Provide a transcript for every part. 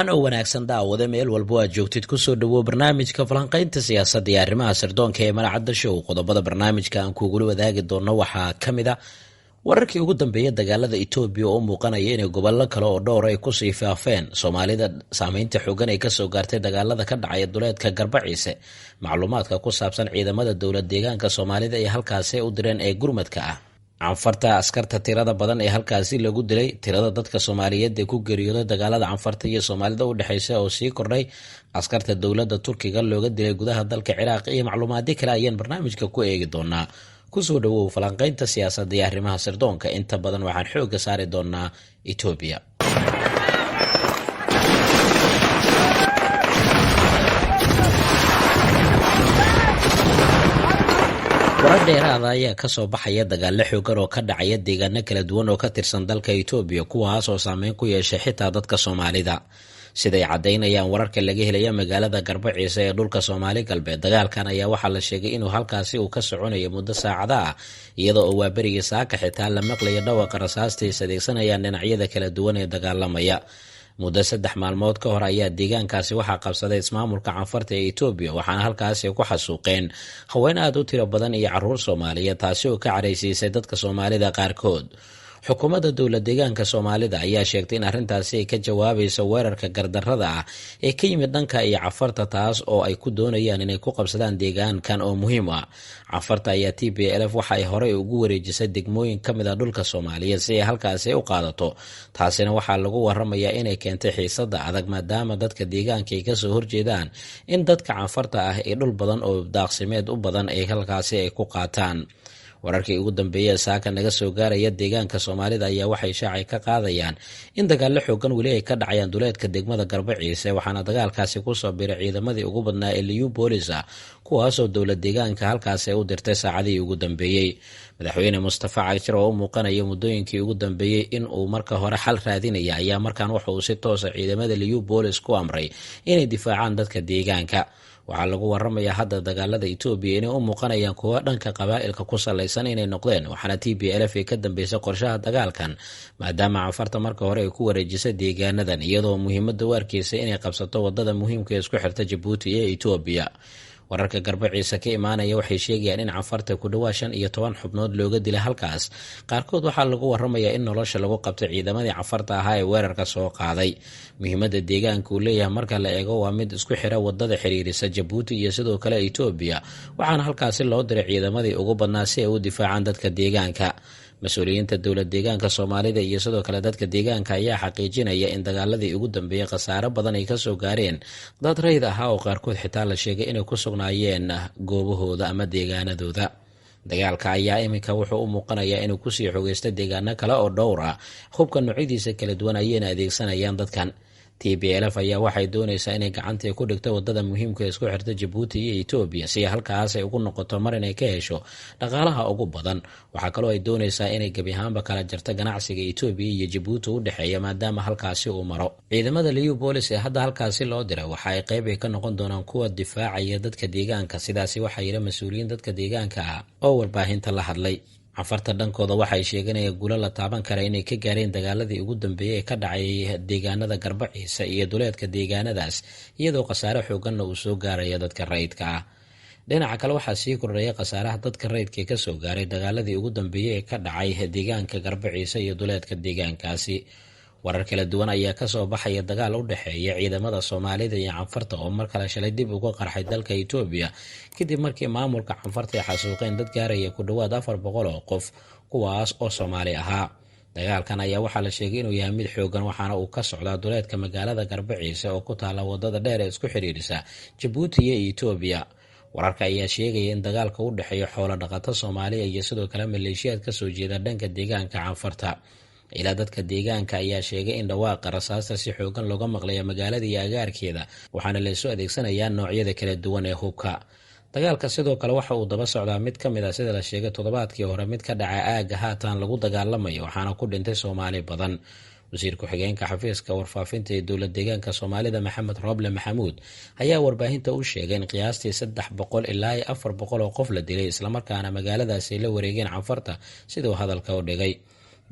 wacan oo wanaagsan daawade meel walba aad joogtid kusoo dhawow barnaamijka falanqaynta siyaasadda iyo arrimaha sirdoonka ee Malacadda Show. Qodobada barnaamijka aan kugula wadaagi doono waxaa ka mid ah wararkii ugu dambeeyay dagaalada Itoobiya oo muuqanaya inay gobollo kale oo dhowr ay ku sii faafeen. Soomaalida saameynta xooggan ay kasoo gaartay dagaalada ka dhacaya duleedka Garbaciise. Macluumaadka ku saabsan ciidamada dowlad deegaanka Soomaalida ee halkaasi u direen ee gurmadka ah. Canfarta askarta tirada badan ee halkaasi lagu dilay, tirada dadka Soomaaliyeed ee ku geeriyooday dagaalada Canfarta iyo Soomaalida u dhaxaysa oo sii kordhay, askarta dowladda Turkiga looga dilay gudaha dalka Ciraaq iyo macluumaadyo kale ayaan barnaamijka ku eegi doonaa. Kusoo dhawow falanqaynta siyaasadda iyo arrimaha sirdoonka. Inta badan waxaan xoogga saari doonaa Itoobiya. warar dheeraada ayaa kasoo baxaya dagaalo xoogan oo ka dhacaya deegaano kala duwan oo ka tirsan dalka Itoobiya, kuwaas oo saameyn ku yeeshay xitaa dadka Soomaalida. Siday caddaynayaan wararka laga helaya magaalada Garbaciise ee dhulka Soomaali galbeed, dagaalkan ayaa waxaa la sheegay inuu halkaasi uu ka soconayo muddo saacada ah, iyadoo oo waaberigii saaka xitaa la maqlayo dhawaqa rasaasta ay adeegsanayaan dhinacyada kala duwan ee dagaalamaya. Muddo 3 maalmood ka hor ayaa deegaankaasi waxaa qabsaday ismaamulka Canfarta ee Itoobiya, waxaana halkaasi ku xasuuqeen haween aad u tiro badan iyo carruur Soomaaliyeed, taasi oo ka caraysiisay dadka Soomaalida qaarkood. Xukuumadda dowlad deegaanka Soomaalida ayaa sheegtay in arrintaasi ay ka jawaabayso weerarka gardarrada ah ee ka yimid dhanka iyo Canfarta, taas oo ay ku doonayaan inay ku qabsadaan deegaankan oo muhiim ah. Canfarta ayaa TPLF waxa ay horey ugu wareejisay degmooyin ka mid ah dhulka Soomaaliyeed si ay halkaasi u qaadato. Taasina waxaa lagu waramayaa inay keentay xiisada adag, maadaama dadka deegaanka ay kasoo horjeedaan in dadka Canfarta ah ee dhul badan oo daaqsimeed u badan ay halkaasi ay ku qaataan. Wararkii ugu dambeeyay saaka naga soo gaaraya deegaanka Soomaalida ayaa waxay shaacay ka qaadayaan in dagaallo xoogan weli ay ka dhacayaan duleedka degmada Garbaciise, waxaana dagaalkaasi ku soo biiray ciidamadii ugu badnaa ee Liyu Booliska, kuwaasoo dowlad deegaanka halkaasi u dirtay saacadii ugu dambeeyey. Madaxweyne Mustafa Cagshir oo u muuqanaya muddooyinkii ugu dambeeyey in uu marka hore xal raadinaya ayaa markaan waxa uu si toosa ciidamada Liyu Boolis ku amray inay difaacaan dadka deegaanka. Waxaa lagu waramayaa hadda dagaalada Itoobiya inay u muuqanayaan kuwa dhanka qabaa'ilka ku salaysan inay noqdeen, waxaana TPLF ay ka dambeysay qorshaha dagaalkan, maadaama Canfarta marka hore ay ku wareejisay deegaanadan, iyadoo muhiimadda u arkaysa inay qabsato wadada muhiimka ee isku xirta Jabuuti iyo Itoobiya. Wararka Garbaciise ka imaanaya waxay sheegayaan in Canfarta ku dhawaa 15 xubnood looga dilay halkaas. Qaarkood waxaa lagu waramayaa in nolosha lagu qabtay ciidamadii Canfarta ahaa ee weerarka soo qaaday. Muhiimadda deegaanka uu leeyahay marka la eego waa mid isku xira wadada xiriirisa Jabuuti iyo sidoo kale Itoobiya, waxaana halkaasi loo diray ciidamadii ugu badnaa si ay u difaacaan dadka deegaanka. Mas-uuliyiinta dowlad deegaanka Soomaalida iyo sidoo kale dadka deegaanka ayaa xaqiijinaya in dagaaladii ugu dambeeyay khasaare badan ay kasoo gaareen dad rayid ahaa oo qaarkood xitaa la sheegay inay ku sugnaayeen goobahooda ama deegaanadooda. Dagaalka ayaa iminka wuxuu u muuqanayaa inuu kusii xogeystay deegaano kale oo dhowr ah. Hubka noocyadiisa kala duwan ayayna adeegsanayaan dadkan. TPLF ayaa waxay doonaysaa inay gacanta ku dhigto wadada muhiimka ee isku xirta Jabuuti iyo Itoobiya si halkaas ay ugu noqoto mar inay ka hesho dhaqaalaha ugu badan. Waxaa kaloo ay doonaysaa inay gebi ahaanba kala jarto ganacsiga Itoobiya iyo Jabuuti u dhexeeya, maadaama halkaasi uu maro. Ciidamada Liyu Boolis ee hadda halkaasi loo diray waxa ay qayb ka noqon doonaan kuwa difaacaya dadka deegaanka, sidaasi waxaa yiri mas'uuliyiin dadka deegaanka ah oo warbaahinta la hadlay. Canfarta dhankooda waxay sheeganayaan guulo la taaban kara inay ka gaareen dagaaladii ugu dambeeyay ee ka dhacay deegaanada Garbaciise iyo duleedka deegaanadaas, iyadoo khasaare xooganna uu soo gaaraya dadka rayidka ah. Dhinaca kale waxaa sii kordhaya khasaaraha dadka rayidka ka soo gaaray dagaaladii ugu dambeeyay ee ka dhacay deegaanka Garbaciise iyo duleedka deegaankaasi. Warar kala duwan ayaa kasoo baxaya dagaal u dhexeeya ciidamada Soomaalida iyo Canfarta oo mar kale shalay dib uga qarxay dalka Itoobiya kadib markii maamulka Canfarta ay xasuuqeen dad gaaraya ku dhawaad 400 oo qof, kuwaas oo Soomaali ahaa. Dagaalkan ayaa waxaa la sheegay inuu yahay mid xoogan, waxaana uu ka socdaa duleedka magaalada Garbaciise oo ku taala wadada dheer ee isku xiriirisa Jabuuti iyo Itoobiya. Wararka ayaa sheegaya in dagaalka u dhexeeyo xoolo dhaqato Soomaaliya iyo sidoo kale maleeshiyaad ka soo jeeda dhanka deegaanka Canfarta. Ilaa dadka deegaanka ayaa sheegay in dhawaaqa rasaasta si xoogan looga maqlayo magaalada iyo agaarkeeda, waxaana la soo adeegsanayaa noocyada kala duwan ee hubka. Dagaalka sidoo kale waxa uu daba socdaa mid ka mid ah sida la sheegay toddobaadkii hore mid ka dhacay aagga haatan lagu dagaalamayo, waxaana ku dhintay Soomaali badan. Wasiir ku-xigeenka xafiiska warfaafinta ee dowlad deegaanka Soomaalida Maxamed Roble Maxamuud ayaa warbaahinta u sheegay in qiyaastii 300 ilaa 400 oo qof la dilay, islamarkaana magaaladaasi la wareegeen Canfarta siduu hadalka u dhigay.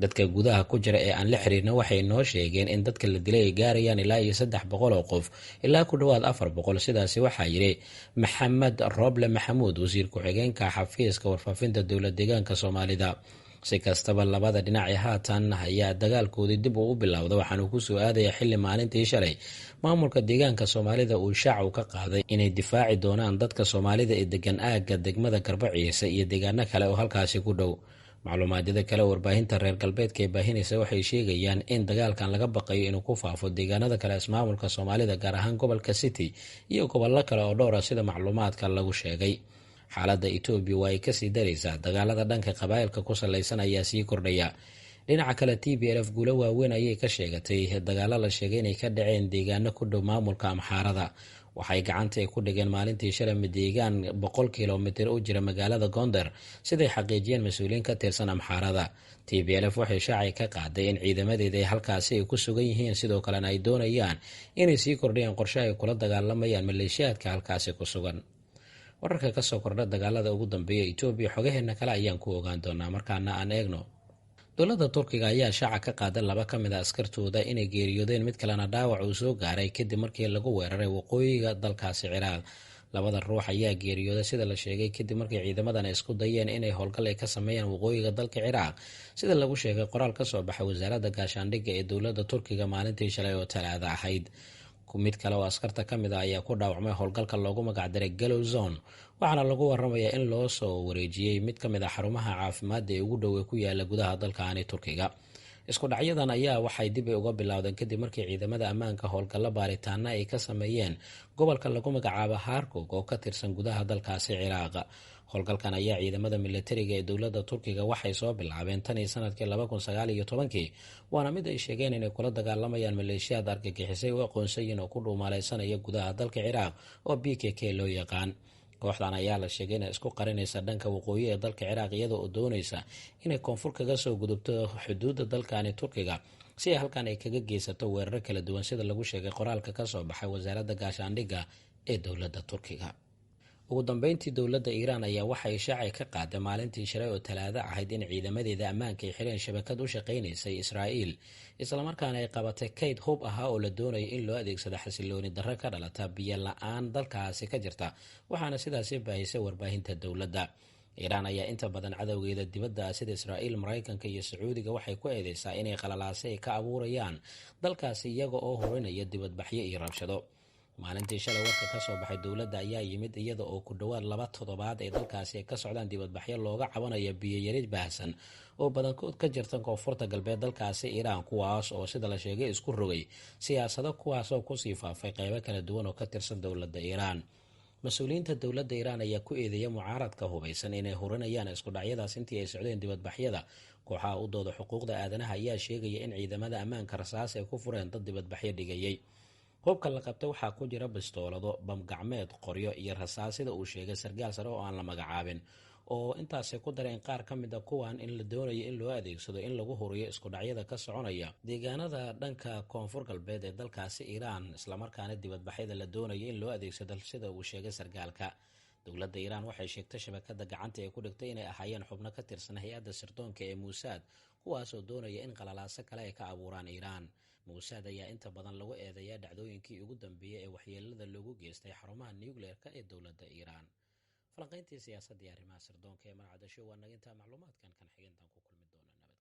dadka gudaha ku jira ee aan la xiriirna waxay noo sheegeen in dadka la dilay ay gaarayaan ilaa iyo 300 oo qof ilaa ku dhowaad 400. sidaasi waxaa yidhi maxamed rooble maxamuud, wasiir ku-xigeenka xafiiska warfaafinta dowlad deegaanka soomaalida. si kastaba labada dhinac ee haatan ayaa dagaalkoodii dib uu u bilowda, waxaana ku soo aadaya xili maalintii shalay maamulka deegaanka soomaalida uu shaacu ka qaaday inay difaaci doonaan dadka soomaalida ee degan aagga degmada Garbaciise iyo deegaano kale oo halkaasi ku dhow. macluumaadyada kale warbaahinta reer galbeedka ee baahinaysa waxay sheegayaan in dagaalkan laga baqayo inuu ku faafo deegaanada kale ismaamulka soomaalida, gaar ahaan gobolka City iyo gobollo kale oo dhowr ah sida macluumaadka lagu sheegay. xaaladda Itoobiya waa ay kasii daraysaa, dagaalada dhanka qabaa'ilka ku salaysan ayaa sii kordhaya. dhinaca kale TPLF guulo waaweyn ayay ka sheegatay dagaalo la sheegay inay ka dhaceen deegaano ku dhow maamulka Amxaarada. waxay gacanta ku dhigeen maalintii shalay deegaan 100 kilomitir u jira magaalada Gondar, siday xaqiijiyeen mas-uuliyiin ka tirsan Amxaarada. TPLF waxay shaaci ka qaaday in ciidamadeeda ay halkaasi ay ku sugan yihiin, sidoo kalena ay doonayaan inay sii kordhiyaan qorshe ay kula dagaalamayaan maleeshiyaadka halkaasi ku sugan. wararka ka soo kordha dagaalada ugu dambeeya Itoobiya xogaheena kale ayaan ku ogaan doonaa. markaana aan eegno, dowladda Turkiga ayaa shaaca ka qaaday 2 ka mid a askartooda inay geeriyoodeen, mid kalena dhaawac uu soo gaaray kadib markii lagu weeraray waqooyiga dalkaasi Ciraaq. 2 ruux ayaa geeriyooday sida la sheegay kadib markii ciidamadan ay isku dayeen inay howlgal ay ka sameeyaan waqooyiga dalka Ciraaq, sida lagu sheegay qoraal ka soo baxay wasaaradda gaashaandhigga ee dowladda Turkiga maalintii shalay oo Talaado ahayd. mid kale oo askarta ka mid ah ayaa ku dhaawacmay howlgalka loogu magacdaray Gallow Zone, waxaana lagu waramayaa in loo soo wareejiyey mid ka mid ah xarumaha caafimaadda ee ugu dhow ee ku yaala gudaha dalkaani Turkiga. isku dhacyadan ayaa waxay dib uga bilowdeen kadib markii ciidamada ammaanka howlgallo baaritaana ay ka sameeyeen gobolka lagu magacaabo Harkog oo ka tirsan gudaha dalkaasi Ciraaq. howlgalkan ayaa ciidamada militariga ee dowladda Turkiga waxay soo bilaabeen tan iyo sanadkii 2019, waana mid ay sheegeen inay kula dagaalamayaan maleeshiyaad argagixisay oo aqoonsayin oo ku dhuumaalaysanaya gudaha dalka Ciraaq oo PKK loo yaqaan. kooxdan ayaa la sheegay inay isku qarinaysa dhanka waqooyi ee dalka Ciraaq, iyada oo doonaysa inay koonfur kaga soo gudubto xuduudda dalkani Turkiga si ay halkan ay kaga geysato weeraro kala duwan, sida lagu sheegay qoraalka ka soo baxay wasaaradda gaashaandhigga ee dowladda Turkiga. ugu dambeyntii, dowladda Iiraan ayaa waxay shaaci ka qaaday maalintii shalay oo Talaado ahayd in ciidamadeeda ammaanka ay xireen shabakad u shaqaynaysay Israa'iil, islamarkaana ay qabatay kayd hub ahaa oo la doonayay in loo adeegsado xasilooni darro ka dhalata biyo la-aan dalkaasi ka jirta, waxaana sidaasi baahisay warbaahinta dowladda. Iiraan ayaa inta badan cadowgeeda dibadda ah sida Israa'iil, Maraykanka iyo Sacuudiga waxay ku eedeysaa inay qalalaasay ka abuurayaan dalkaasi iyaga oo horinaya dibadbaxyo iyo rabshado. maalintii shalay warka ka soo baxay dowladda ayaa yimid iyada oo ku dhowaad 2 toddobaad ay dalkaasi ka socdaan dibadbaxyo looga cabanaya biyo yari baahsan oo badankood ka jirta koonfurta galbeed dalkaasi Iiraan, kuwaas oo sida la sheegay isku rogay siyaasado kuwaas oo kusii faafay qaybo kala duwan oo ka tirsan dowladda Iiraan. mas-uuliyiinta dowladda Iiraan ayaa ku eedeeya mucaaradka hubaysan inay horinayaan isku dhacyadaas intii ay socdeen dibadbaxyada. kooxaha u dooda xuquuqda aadanaha ayaa sheegaya in ciidamada ammaanka rasaas ay ku fureen dad dibadbaxyo dhigayay. hubka la qabtay waxaa ku jira bistoolado, bamgacmeed, qoryo iyo rasaas, sida uu sheegay sarkaal sare oo aan la magacaabin, oo intaasay ku dareen qaar ka mid a kuwan in la doonayo in loo adeegsado in lagu horiyo isku dhacyada ka soconaya deegaanada dhanka koonfur galbeed ee dalkaasi Iiraan, islamarkaana dibadbaxyada la doonayo in loo adeegsado sida uu sheegay sarkaalka. dowladda Iiraan waxay sheegtay shabakada gacanta ee ku dhigtay inay ahaayeen xubno ka tirsan hay-adda sirdoonka ee Mossad, kuwaasoo doonaya in qalalaaso kale ay ka abuuraan Iiraan. Mossad ayaa inta badan lagu eedeeyaa dhacdooyinkii ugu dambeeyay ee waxyeelada loogu geystay xarumaha nuclear-ka ee dowladda Iiraan. falanqayntii siyaasadda iyo arrimaha sirdoonka ee marcadasho waa naga intaa. macluumaadkan kan xigintan ku kulmi doona nabadgelyo.